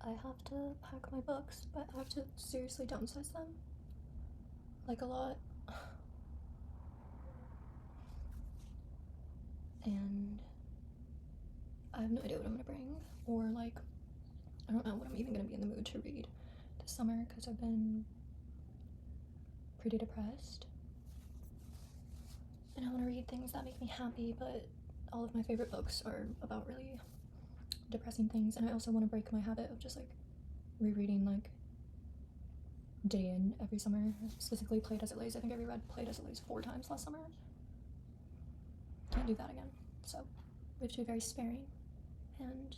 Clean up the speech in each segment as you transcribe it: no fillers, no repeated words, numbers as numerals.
I have to pack my books, but I have to seriously downsize them. Like, a lot. And I have no idea what I'm gonna bring, or like, I don't know what I'm even gonna be in the mood to read this summer, because I've been pretty depressed. And I want to read things that make me happy, but all of my favorite books are about really depressing things, and I also want to break my habit of just like rereading like Day In every summer, specifically Play As It Lays. I think I reread Play As It Lays 4 times last summer. Can't do that again. So we have to be very sparing and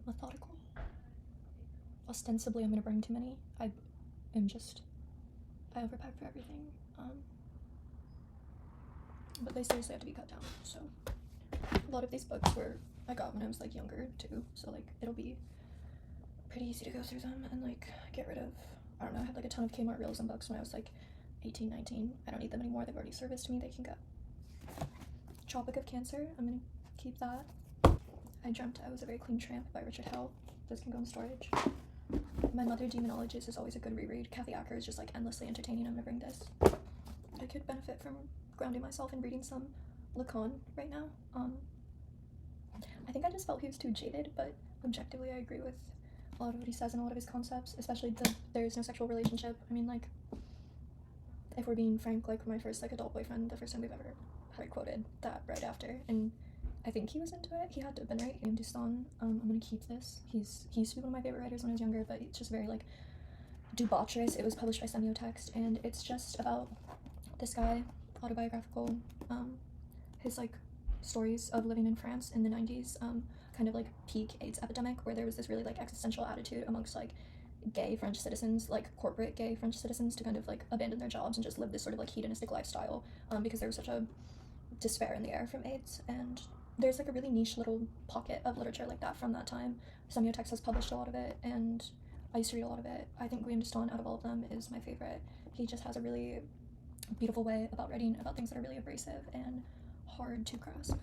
methodical. Ostensibly, I'm gonna bring too many. I overpack for everything. But they seriously have to be cut down. So a lot of these books I got when I was like younger too. So like it'll be pretty easy to go through them and like get rid of. I don't know, I had like a ton of Kmart realism books when I was like 18, 19. I don't need them anymore. They've already serviced me. They can go. Tropic of Cancer, I'm gonna keep that. I Dreamt I Was a Very Clean Tramp by Richard Hell. This can go in storage. My Mother Demonologist is always a good reread. Kathy Acker is just like endlessly entertaining. I'm gonna bring this. I could benefit from grounding myself in reading some Lacan right now. I think I just felt he was too jaded, but objectively I agree with a lot of what he says and a lot of his concepts, especially there's no sexual relationship. I mean, like, if we're being frank, like my first like adult boyfriend, the first time we've ever had it quoted that right after, and I think he was into it. He had to have been, right? Ian Duston. I'm gonna keep this. He used to be one of my favorite writers when I was younger, but it's just very like debaucherous. It was published by Semiotext, and it's just about this guy, autobiographical, his like stories of living in France in the 90s, kind of like peak AIDS epidemic, where there was this really like existential attitude amongst like gay French citizens, like corporate gay French citizens, to kind of like abandon their jobs and just live this sort of like hedonistic lifestyle, because there was such a despair in the air from AIDS. And there's like a really niche little pocket of literature like that from that time. Semiotext has published a lot of it, and I used to read a lot of it. I think Guillaume Duston, out of all of them, is my favorite. He just has a really beautiful way about writing about things that are really abrasive and hard to grasp.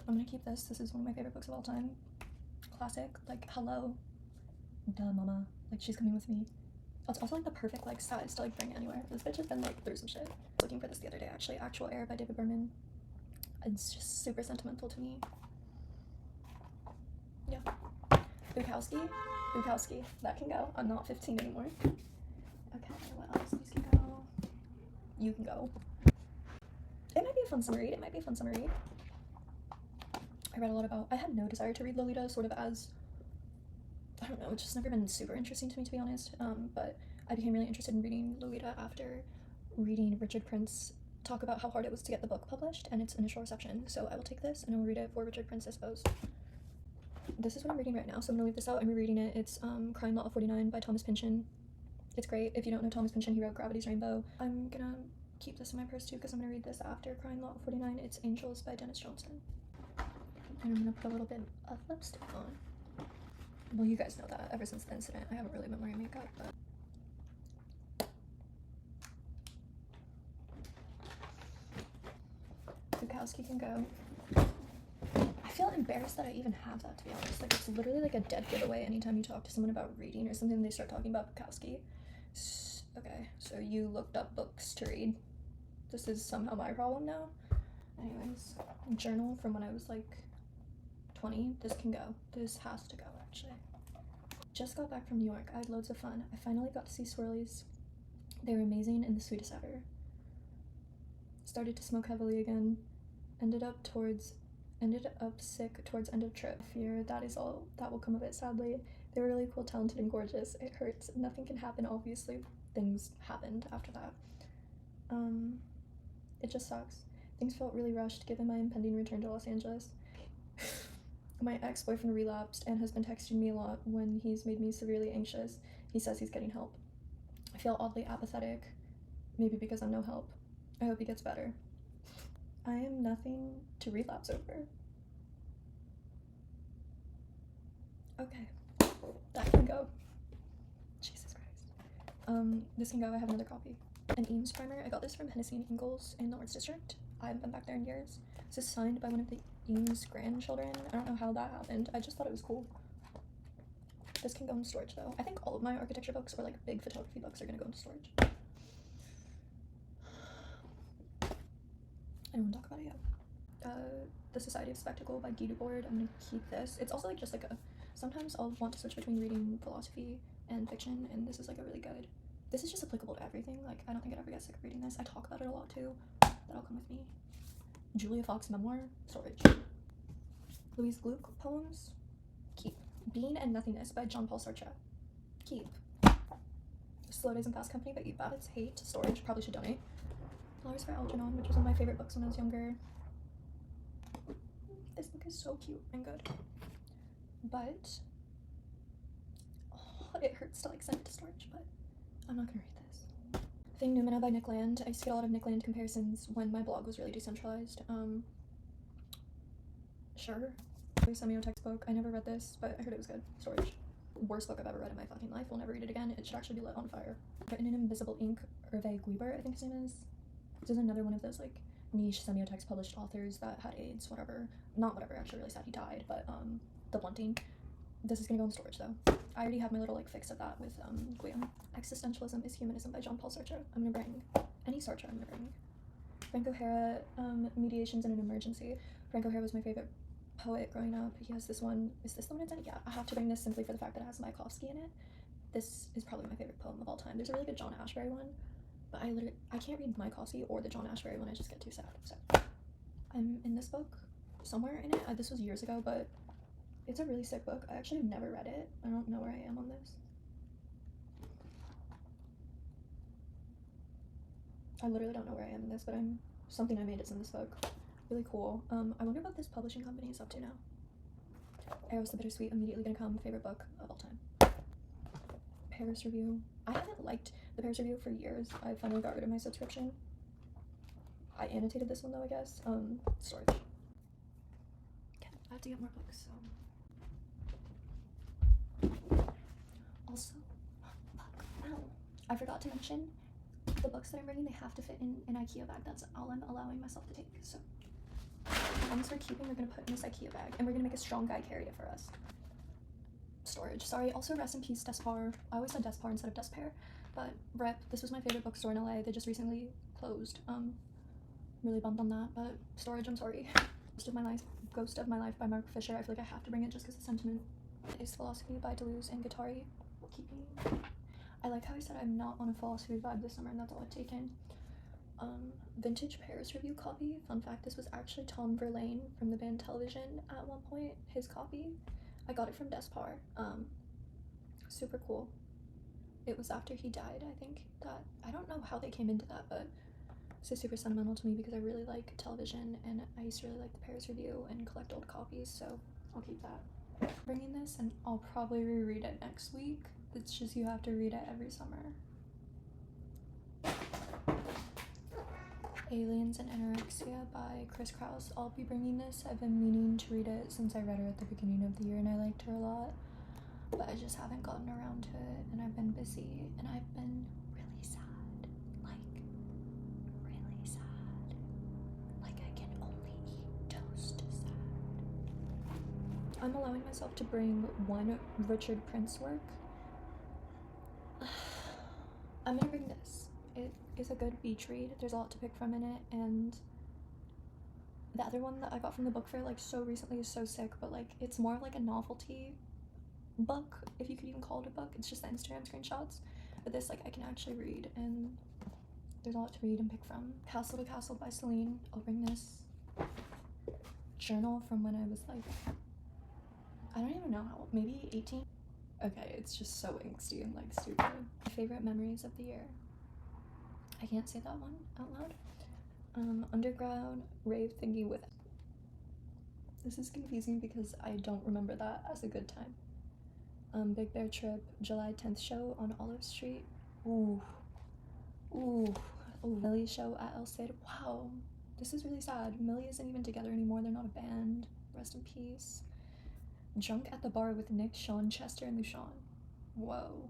I'm gonna keep this. This is one of my favorite books of all time. Classic. Like, hello, duh, mama. Like, she's coming with me. It's also like the perfect like size to like bring anywhere. This bitch has been like through some shit. I was looking for this the other day actually. Actual Air by David Berman. It's just super sentimental to me. Yeah. Bukowski. That can go. I'm not 15 anymore. Okay, what else? These can go. You can go. It might be a fun summer read. I read a lot about. I had no desire to read Lolita, sort of as, I don't know, it's just never been super interesting to me, to be honest. But I became really interested in reading Lolita after reading Richard Prince talk about how hard it was to get the book published and its initial reception. So I will take this and I will read it for Richard Prince, I suppose. This is what I'm reading right now, so I'm gonna leave this out. I'm rereading it. It's Crying Lot of 49 by Thomas Pynchon. It's great. If you don't know Thomas Pynchon, he wrote Gravity's Rainbow. I'm gonna keep this in my purse too, because I'm gonna read this after Crying Lot of 49. It's Angels by Dennis Johnson. And I'm gonna put a little bit of lipstick on. Well, you guys know that ever since the incident, I haven't really been wearing makeup, but Bukowski can go. I feel embarrassed that I even have that, to be honest. Like, it's literally like a dead giveaway anytime you talk to someone about reading or something, they start talking about Bukowski. Okay, so you looked up books to read. This is somehow my problem now. Anyways, journal from when I was like 20. This can go. This has to go, actually. Just got back from New York. I had loads of fun. I finally got to see swirlies. They were amazing and the sweetest ever. Started to smoke heavily again. Ended up sick towards end of trip. Fear, that is all that will come of it, sadly. They were really cool, talented, and gorgeous. It hurts. Nothing can happen, obviously. Things happened after that. It just sucks. Things felt really rushed given my impending return to Los Angeles. My ex-boyfriend relapsed and has been texting me a lot when he's made me severely anxious. He says he's getting help. I feel oddly apathetic, maybe because I'm no help. I hope he gets better. I am nothing to relapse over. Okay, that can go. Jesus Christ. This can go. I have another copy. An Eames primer. I got this from Hennessy and Ingalls in the Arts District. I haven't been back there in years. This is signed by one of the Eames grandchildren. I don't know how that happened. I just thought it was cool. This can go in storage though. I think all of my architecture books or like big photography books are gonna go into storage. I don't want to talk about it yet. The Society of Spectacle by Guy Debord. I'm gonna keep this. It's also like just like a, sometimes I'll want to switch between reading philosophy and fiction, and this is like a really good, this is just applicable to everything. Like I don't think I'd ever get sick of reading this. I talk about it a lot too. That'll come with me. Julia Fox memoir, storage. Louise Gluck poems, keep. Being and Nothingness by Jean-Paul Sartre, keep. Slow Days and Fast Company by Eve Babbitt's, hate, storage, probably should donate. Flowers for Algernon, which was one of my favorite books when I was younger. This book is so cute and good, but oh, it hurts to like send it to storage, but I'm not gonna read this. Thing Numina by Nick Land. I used to get a lot of Nick Land comparisons when my blog was really decentralized. Sure. Semio textbook. I never read this, but I heard it was good. Storage. Worst book I've ever read in my fucking life. Will never read it again. It should actually be lit on fire. Written in Invisible Ink, Hervé Guibert, I think his name is. This is another one of those like niche semiotext published authors that had AIDS, whatever. Not whatever, actually really sad he died, but the blunting. This is gonna go in storage though. I already have my little like fix of that with Guillaume. Existentialism is Humanism by Jean-Paul Sartre. I'm gonna bring any Sartre. I'm gonna bring Frank O'Hara, Mediations in an Emergency. Frank O'Hara was my favorite poet growing up. He has this one. Is this the one it's in? Yeah, I have to bring this simply for the fact that it has Mayakovsky in it. This is probably my favorite poem of all time. There's a really good John Ashbery one, but I can't read Mayakovsky or the John Ashbery one. I just get too sad. So I'm in this book somewhere in it. This was years ago, but it's a really sick book. I actually have never read it. I don't know where I am on this. I literally don't know where I am in this, but something I made is in this book. Really cool. I wonder what this publishing company is up to now. Eros the Bittersweet, immediately gonna come. Favorite book of all time. Paris Review. I haven't liked the Paris Review for years. I finally got rid of my subscription. I annotated this one though, I guess. Storage. Okay, I have to get more books, so. Also, ow. I forgot to mention, the books that I'm bringing, they have to fit in an IKEA bag. That's all I'm allowing myself to take, so. The ones we're keeping, we're gonna put in this IKEA bag, and we're gonna make a strong guy carry it for us. Storage. Sorry, also rest in peace, Despar. I always said Despar instead of Despair, but rep. This was my favorite bookstore in LA. They just recently closed. Really bummed on that, but storage, I'm sorry. Ghost of My Life by Mark Fisher. I feel like I have to bring it just because the sentiment is Philosophy by Deleuze and Guattari. Keeping. I like how I said I'm not on a philosophy vibe this summer, and that's all I've taken. Vintage Paris Review copy. Fun fact, this was actually Tom Verlaine from the band Television at one point, his copy. I got it from Despar. Super cool. It was after he died, I think. That I don't know how they came into that, but this is super sentimental to me because I really like Television, and I used to really like the Paris Review and collect old copies, so I'll keep that. Bringing this, and I'll probably reread it next week. It's just you have to read it every summer. Aliens and Anorexia by Chris Kraus. I'll be bringing this. I've been meaning to read it since I read her at the beginning of the year, and I liked her a lot, but I just haven't gotten around to it, and I've been busy, and I've been really sad. Like, really sad. Like, I can only eat toast sad. I'm allowing myself to bring one Richard Prince work. I'm gonna bring this. It is a good beach read. There's a lot to pick from in it, and the other one that I got from the book fair like so recently is so sick, but like it's more of like a novelty book, if you could even call it a book. It's just the Instagram screenshots, but this like I can actually read, and there's a lot to read and pick from. Castle to Castle by Celine. I'll bring this. Journal from when I was like, I don't even know how old, maybe 18. Okay, it's just so angsty and like stupid. My favorite memories of the year. I can't say that one out loud. Underground rave thingy with. This is confusing because I don't remember that as a good time. Big Bear Trip, July 10th show on Olive Street. Ooh, Millie's show at El Cid. Wow, this is really sad. Millie isn't even together anymore. They're not a band. Rest in peace. Drunk at the bar with Nick, Sean, Chester, and Lucian. Whoa.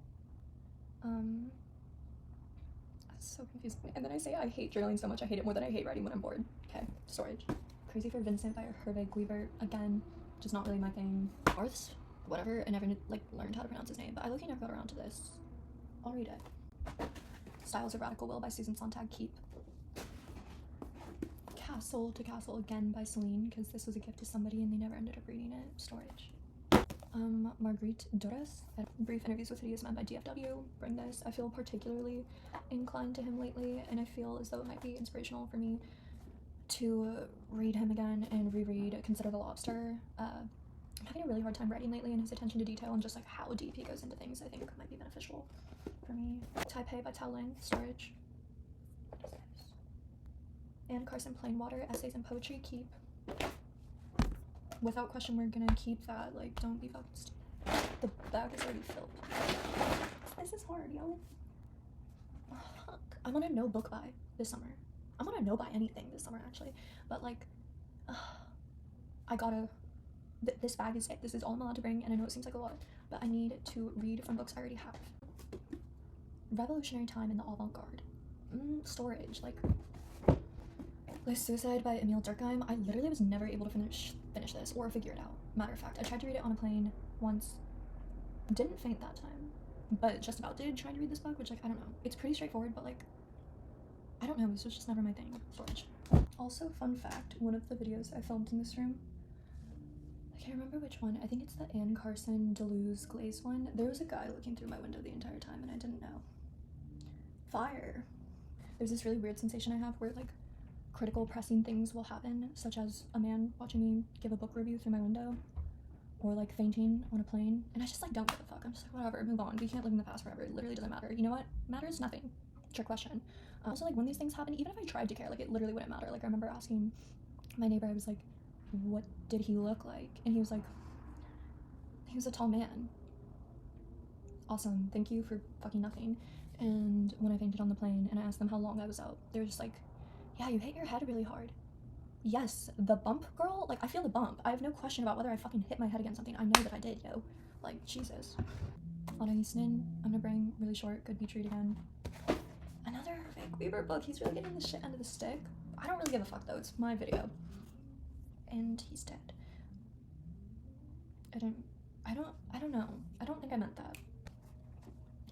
That's so confusing. And then I say I hate journaling so much. I hate it more than I hate writing when I'm bored. Okay, storage. Crazy for Vincent by Hervé Guibert. Again, just not really my thing. Arths, whatever. I never learned how to pronounce his name, but I never got around to this. I'll read it. Styles of Radical Will by Susan Sontag. Keep. Castle to Castle again by Celine, because this was a gift to somebody and they never ended up reading it. Storage. Marguerite Duras, Brief Interviews with Hideous Men by DFW. Bring this. I feel particularly inclined to him lately, and I feel as though it might be inspirational for me to read him again and reread Consider the Lobster. I'm having a really hard time writing lately, and his attention to detail and just like how deep he goes into things I think might be beneficial for me. Taipei by Tao Ling. Storage. What is this? Anne Carson Plainwater, Essays and Poetry. Keep. Without question, we're gonna keep that. Like, don't be fucking stupid. The bag is already filled. This is hard, yo. Oh, fuck. I'm on a no book buy this summer. I'm on a no buy anything this summer, actually. But, like, I gotta... this bag is it. This is all I'm allowed to bring, and I know it seems like a lot, but I need to read from books I already have. Revolutionary Time in the Avant-Garde. Storage. Like... List Suicide by Emile Durkheim. I literally was never able to finish this or figure it out. Matter of fact, I tried to read it on a plane once. Didn't faint that time, but just about did trying to read this book, which, like, I don't know. It's pretty straightforward, but, like, I don't know. This was just never my thing. Storage. Also, fun fact, one of the videos I filmed in this room, I can't remember which one. I think it's the Anne Carson Deleuze Glaze one. There was a guy looking through my window the entire time, and I didn't know. Fire. There's this really weird sensation I have where, like, critical pressing things will happen, such as a man watching me give a book review through my window, or like fainting on a plane, and I just like don't give a fuck. I'm just like, whatever, move on. We can't live in the past forever. It literally doesn't matter. You know what matters? Nothing. Trick question. Also, like, when these things happen, even if I tried to care, like, it literally wouldn't matter. Like, I remember asking my neighbor, I was like, what did he look like? And he was like, he was a tall man. Awesome, thank you for fucking nothing. And when I fainted on the plane and I asked them how long I was out, they were just like, yeah, you hit your head really hard. Yes, the bump, girl. Like, I feel the bump. I have no question about whether I fucking hit my head against something. I know that I did, yo. Like, Jesus. Anna Easton. I'm gonna bring really short. Good Beach Read again. Another Vic Weaver book. He's really getting the shit end of the stick. I don't really give a fuck, though. It's my video. And he's dead. I don't know. I don't think I meant that.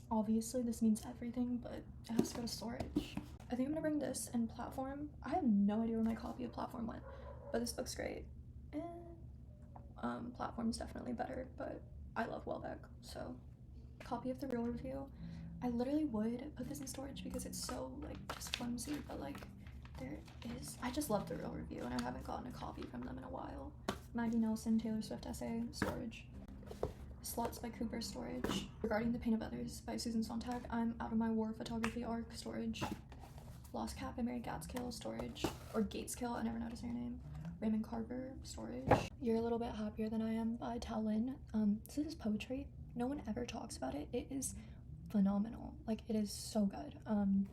Obviously, this means everything, but it has to go to storage. I think I'm gonna bring this and Platform. I have no idea where my copy of Platform went, but this book's great. And Platform's definitely better, but I love Welbeck, so. Copy of the Real Review. I literally would put this in storage because it's so, like, just flimsy, but, like, there is. I just love the Real Review, and I haven't gotten a copy from them in a while. Maggie Nelson, Taylor Swift essay, storage. Slots by Cooper, storage. Regarding the Pain of Others by Susan Sontag. I'm out of my war photography arc, storage. Lost Cat by Mary Gateskill, storage. Or Gateskill, I never noticed her name. Raymond Carver, storage. You're a Little Bit Happier Than I Am by Tao Lin. This is poetry. No one ever talks about it. It is phenomenal. Like, it is so good. I'm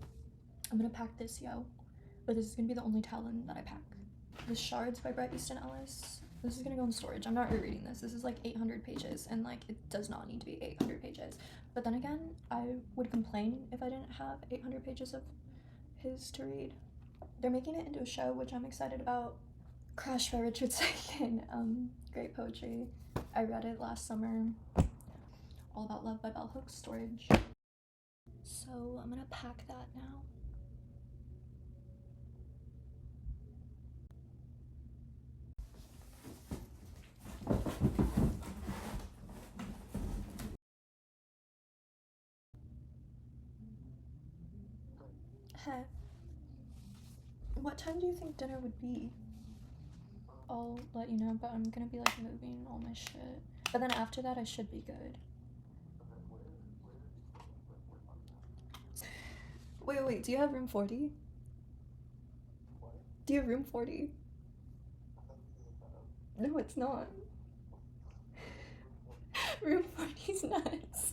gonna pack this, yo. But this is gonna be the only Tao Lin that I pack. The Shards by Bret Easton Ellis. This is gonna go in storage. I'm not rereading this. This is like 800 pages, and like, it does not need to be 800 pages. But then again, I would complain if I didn't have 800 pages of his to read. They're making it into a show, which I'm excited about. Crash by Richard II. Great poetry. I read it last summer. All About Love by Bell Hooks, storage. So I'm gonna pack that now. Hey, what time do you think dinner would be? I'll let you know, but I'm gonna be like moving all my shit. But then after that, I should be good. Wait, do you have room 40? Do you have room 40? No, it's not. Room 40's nuts.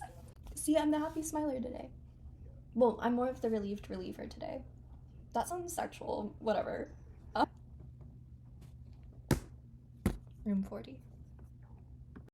See, I'm the happy smiler today. Well, I'm more of the relieved reliever today. That sounds sexual. Whatever. Room 40.